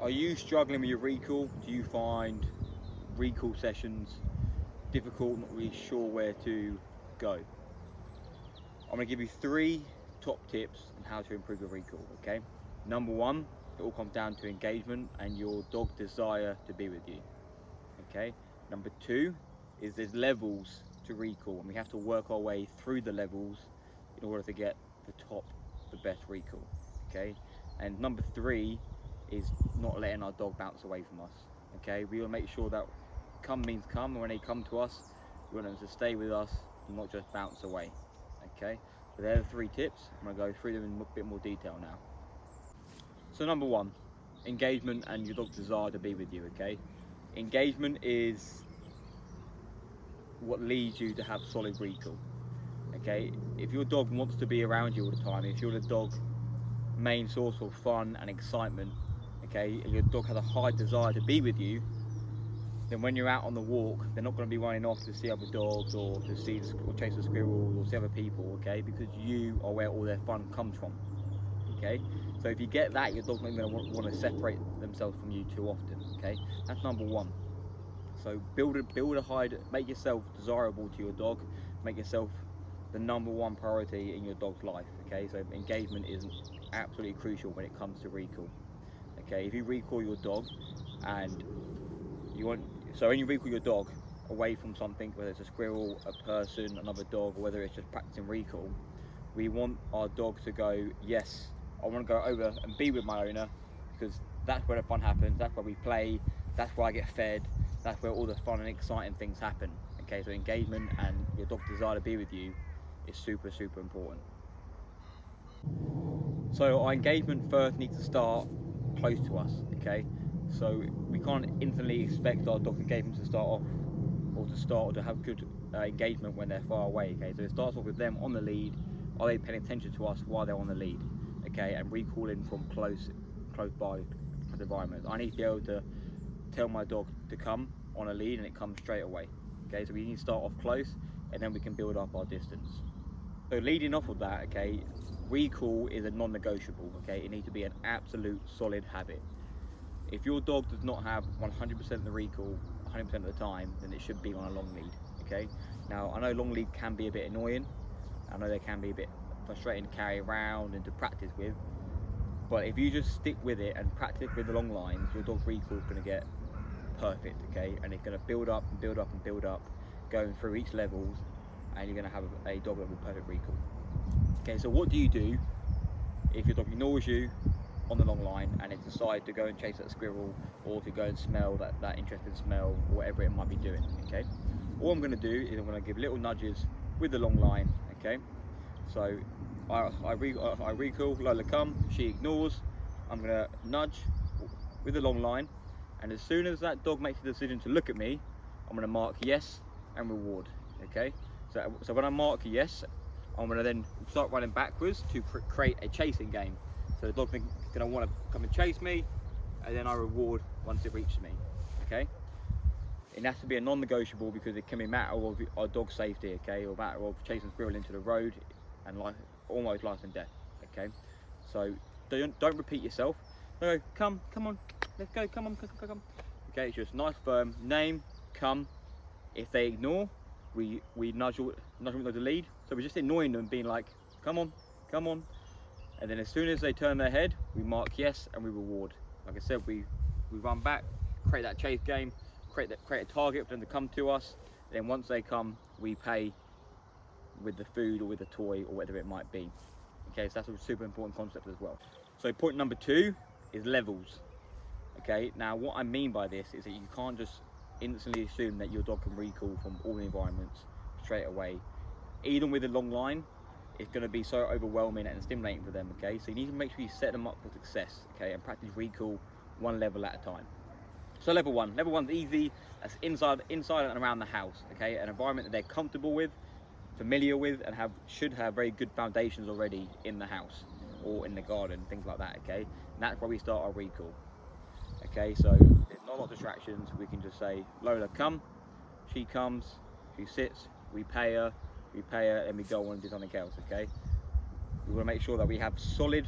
Are you struggling with your recall? Do you find recall sessions difficult, not really sure where to go? I'm going to give you 3 top tips on how to improve your recall, okay? Number 1, it all comes down to engagement and your dog's desire to be with you, okay? Number 2 is there's levels to recall, and we have to work our way through the levels in order to get the best recall, okay? And number 3 is not letting our dog bounce away from us, okay? We will make sure that come means come, and when they come to us, we want them to stay with us and not just bounce away, okay? So there are the 3 tips. I'm going to go through them in a bit more detail now. So number 1, engagement and your dog's desire to be with you, okay? Engagement is what leads you to have solid recall, okay? If your dog wants to be around you all the time, if you're the dog's main source of fun and excitement, okay, and your dog has a high desire to be with you, then when you're out on the walk, they're not going to be running off to see other dogs or to see or chase the squirrels or see other people, okay, because you are where all their fun comes from, okay? So if you get that, your dog's not going to want to separate themselves from you too often, okay? That's number 1. So build a high, make yourself desirable to your dog, make yourself the number 1 priority in your dog's life, okay? So engagement is absolutely crucial when it comes to recall, okay? If you recall your dog and when you recall your dog away from something, whether it's a squirrel, a person, another dog, or whether it's just practicing recall, we want our dog to go, yes, I want to go over and be with my owner, because that's where the fun happens, that's where we play, that's where I get fed, that's where all the fun and exciting things happen, okay? So engagement and your dog's desire to be with you is super, super important. So our engagement first needs to start close to us, okay? So we can't instantly expect our dog's engagement to start off or to have good engagement when they're far away, okay? So it starts off with them on the lead. Are they paying attention to us while they're on the lead, okay? And recalling from close by environments. I need to be able to tell my dog to come on a lead and it comes straight away, okay? So we need to start off close and then we can build up our distance. So leading off of that, okay, recall is a non-negotiable, okay? It needs to be an absolute solid habit. If your dog does not have 100% of the recall 100% of the time, then it should be on a long lead, okay? Now, I know long lead can be a bit annoying. I know they can be a bit frustrating to carry around and to practice with. But if you just stick with it and practice with the long lines, your dog's recall is going to get perfect, okay? And it's going to build up and build up and build up, going through each levels, and you're going to have a dog that will perfect recall. Okay, so what do you do if your dog ignores you on the long line and it decides to go and chase that squirrel or to go and smell that interesting smell or whatever it might be doing, okay? All I'm going to do is I'm going to give little nudges with the long line, okay? So I recall, Lola come, she ignores, I'm going to nudge with the long line, and as soon as that dog makes the decision to look at me, I'm going to mark yes and reward, okay? So when I mark yes, I'm going to then start running backwards to create a chasing game. So the dog's going to want to come and chase me, and then I reward once it reaches me, okay? It has to be a non-negotiable because it can be a matter of our dog's safety, okay? Or a matter of chasing squirrel into the road and almost life and death, okay? So don't repeat yourself. No, come on, let's go, come on. Okay, it's just nice firm, name, come. If they ignore, we nudge them with the lead. So we're just annoying them, being like, come on. And then as soon as they turn their head, we mark yes and we reward. Like I said, we run back, create that chase game, create a target for them to come to us. Then once they come, we pay with the food or with a toy or whatever it might be. Okay, so that's a super important concept as well. So point number 2 is levels. Okay, now what I mean by this is that you can't just instantly assume that your dog can recall from all the environments straight away. Even with a long line, it's going to be so overwhelming and stimulating for them, okay? So you need to make sure you set them up for success, okay, and practice recall one level at a time. So level 1's easy. That's inside and around the house, okay? An environment that they're comfortable with, familiar with, and should have very good foundations already in the house or in the garden, things like that, okay? And that's where we start our recall. Okay, so there's not a lot of distractions. We can just say, Lola, come. She comes, she sits, we pay her, and we go on and do something else, okay? We want to make sure that we have solid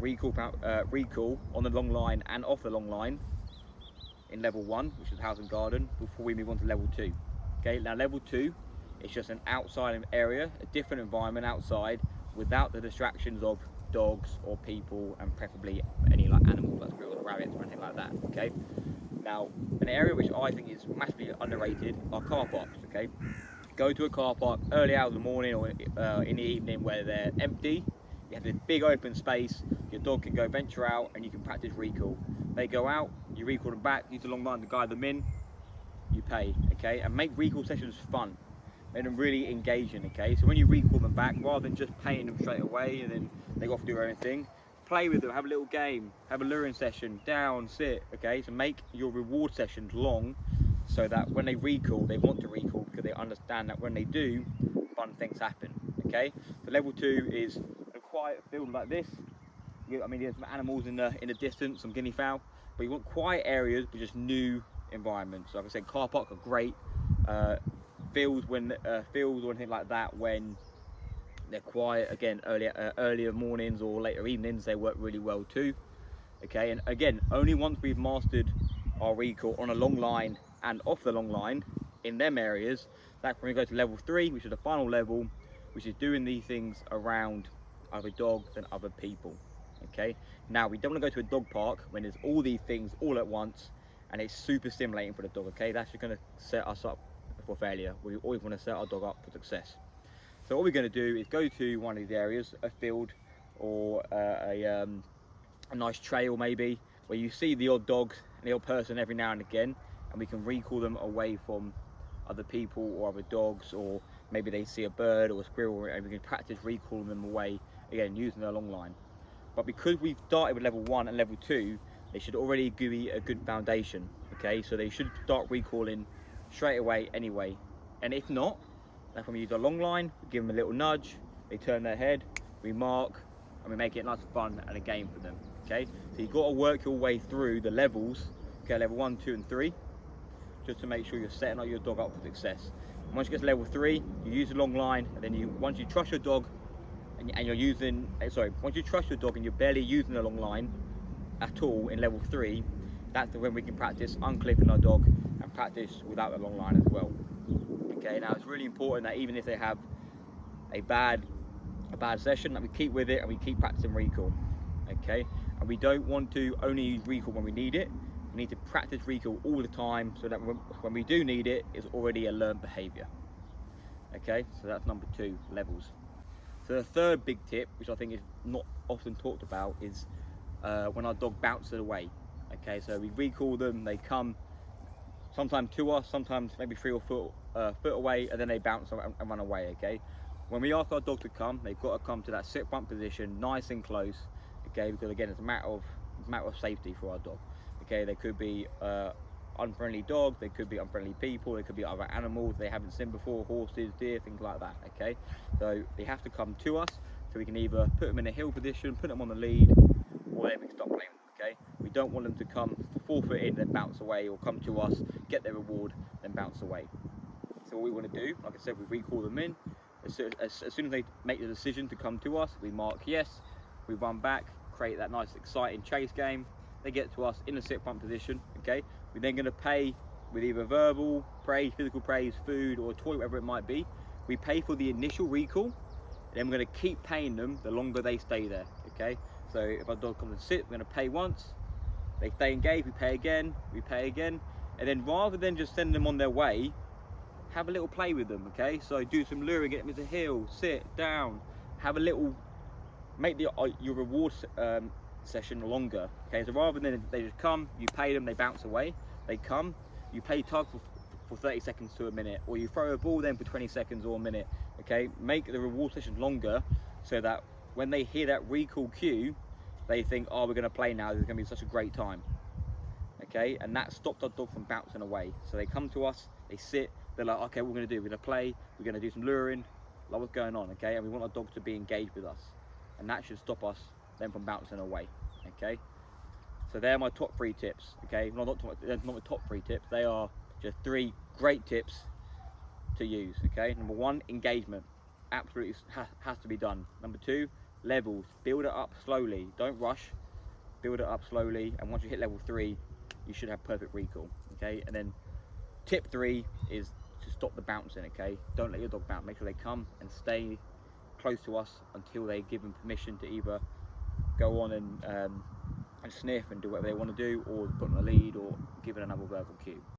recall on the long line and off the long line in level 1, which is house and garden, before we move on to level 2. Okay, now level 2 is just an outside area, a different environment outside, without the distractions of dogs or people, and preferably any like animals like squirrels or rabbits or anything like that. Okay, now an area which I think is massively underrated are car parks. Okay, go to a car park early hours of the morning or in the evening where they're empty. You have this big open space, your dog can go venture out and you can practice recall. They go out, you recall them back, use a long line to guide them in, you pay, okay? And make recall sessions fun. Make them really engaging, okay? So when you recall them back, rather than just paying them straight away and then they go off to do their own thing, play with them, have a little game, have a luring session, down, sit, okay? So make your reward sessions long so that when they recall, they want to recall because they understand that when they do, fun things happen, okay? So level 2 is a quiet field like this. I mean, there's some animals in the distance, some guinea fowl, but you want quiet areas with just new environments. So like I said, car parks are great. Fields or anything like that when they're quiet. Again, earlier mornings or later evenings, they work really well too. Okay, and again, only once we've mastered our recall on a long line and off the long line in them areas, that's when we go to level 3, which is the final level, which is doing these things around other dogs and other people. Okay, now we don't want to go to a dog park when there's all these things all at once and it's super stimulating for the dog. Okay, that's just going to set us up for failure. We always want to set our dog up for success. So what we're going to do is go to one of these areas, a field or a nice trail maybe, where you see the odd dog and the odd person every now and again, and we can recall them away from other people or other dogs, or maybe they see a bird or a squirrel and we can practice recalling them away, again using their long line. But because we've started with level 1 and level 2, they should already give you a good foundation. Okay, so they should start recalling straight away anyway. And if not, that's when we use our long line, we give them a little nudge, they turn their head, we mark, and we make it nice and fun and a game for them. Okay, so you've got to work your way through the levels, okay, level 1, 2 and 3, just to make sure you're setting up your dog up for success. And once you get to level 3, you use the long line, and then once you trust your dog, and you're using, once you trust your dog and you're barely using the long line at all in level 3, that's when we can practice unclipping our dog and practice without the long line as well. Okay, now it's really important that even if they have a bad session, that we keep with it and we keep practicing recall. Okay, and we don't want to only use recall when we need it. We need to practice recall all the time so that when we do need it, it's already a learned behavior. Okay, so that's number 2, levels. So the third big tip, which I think is not often talked about, is when our dog bounces away. Okay, so we recall them, they come sometimes to us, sometimes maybe 3 or 4 foot away, and then they bounce and run away. Okay, when we ask our dog to come, they've got to come to that sit front position, nice and close. Okay, because again, it's a matter of safety for our dog. Okay, they could be unfriendly dogs, they could be unfriendly people, they could be other animals they haven't seen before, horses, deer, things like that. Okay, so they have to come to us, so we can either put them in a hill position, put them on the lead, or then we can stop playing with them. Okay, we don't want them to come 4 foot in, then bounce away, or come to us, get their reward, then bounce away. So what we want to do, like I said, we recall them in. As soon as they make the decision to come to us, we mark yes, we run back, create that nice exciting chase game. They get to us in a sit front position. Okay, we're then going to pay with either verbal praise, physical praise, food, or a toy, whatever it might be. We pay for the initial recall, and then we're going to keep paying them the longer they stay there. Okay, so if our dog comes and sit, we're going to pay once, they stay engaged, we pay again, and then rather than just send them on their way, have a little play with them. Okay, so do some luring, get them into hill, sit down, have a little, make your reward session longer. Okay, so rather than they just come, you pay them, they bounce away, they come, you play tug for 30 seconds to a minute, or you throw a ball then for 20 seconds or a minute. Okay, make the reward session longer so that when they hear that recall cue, they think, oh, we're going to play now, this is going to be such a great time. Okay, and that stops our dog from bouncing away. So they come to us, they sit, they're like, okay, what we're going to do, we're going to play, we're going to do some luring, like what's going on. Okay, and we want our dog to be engaged with us, and that should stop us then from bouncing away. Okay, so they're my top 3 tips. Okay, not my top 3 tips, they are just 3 great tips to use. Okay, number 1, engagement, absolutely has to be done. Number 2, levels, build it up slowly, don't rush, build it up slowly, and once you hit level 3, you should have perfect recall, okay? And then tip 3 is to stop the bouncing, okay? Don't let your dog bounce, make sure they come and stay close to us until they give them permission to either go on and sniff and do whatever they want to do, or put on a lead, or give it another verbal cue.